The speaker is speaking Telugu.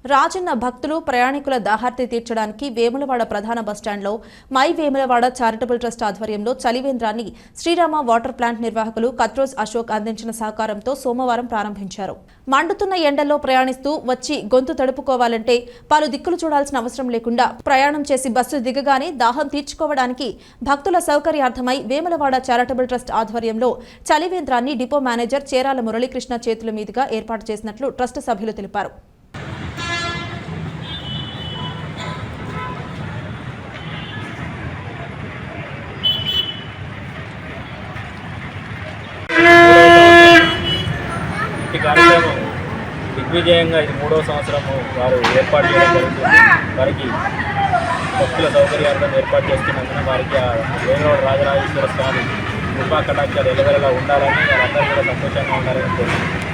రాజన్న భక్తులు ప్రయాణికుల దాహార్తి తీర్చడానికి వేములవాడ ప్రధాన బస్టాండ్లో మై వేములవాడ చారిటబుల్ ట్రస్ట్ ఆధ్వర్యంలో చలివేంద్రాన్ని శ్రీరామ వాటర్ ప్లాంట్ నిర్వాహకులు కత్రోజ్ అశోక్ అందించిన సహకారంతో సోమవారం ప్రారంభించారు. మండుతున్న ఎండల్లో ప్రయాణిస్తూ వచ్చి గొంతు తడుపుకోవాలంటే పలు దిక్కులు చూడాల్సిన అవసరం లేకుండా ప్రయాణం చేసి బస్సు దిగగానే దాహం తీర్చుకోవడానికి భక్తుల సౌకర్యార్థమై వేములవాడ చారిటబుల్ ట్రస్ట్ ఆధ్వర్యంలో చలివేంద్రాన్ని డిపో మేనేజర్ చేరాల మురళీకృష్ణ చేతుల మీదుగా ఏర్పాటు చేసినట్లు ట్రస్ట్ సభ్యులు తెలిపారు. ఈ కార్యక్రమం దిగ్విజయంగా ఇది 3వ సంవత్సరము వారు ఏర్పాటు చేయడం జరుగుతుంది. వారికి భక్తుల సౌకర్యార్థం ఏర్పాటు చేస్తున్నందున వారికి వేములవాడ రాజరాజేశ్వర స్వామి కృపా కటాక్షాలు ఎల్లవెల్లలా ఉండాలని వారందరూ కూడా సంతోషంగా ఉండాలని కోరుకుంటున్నాను.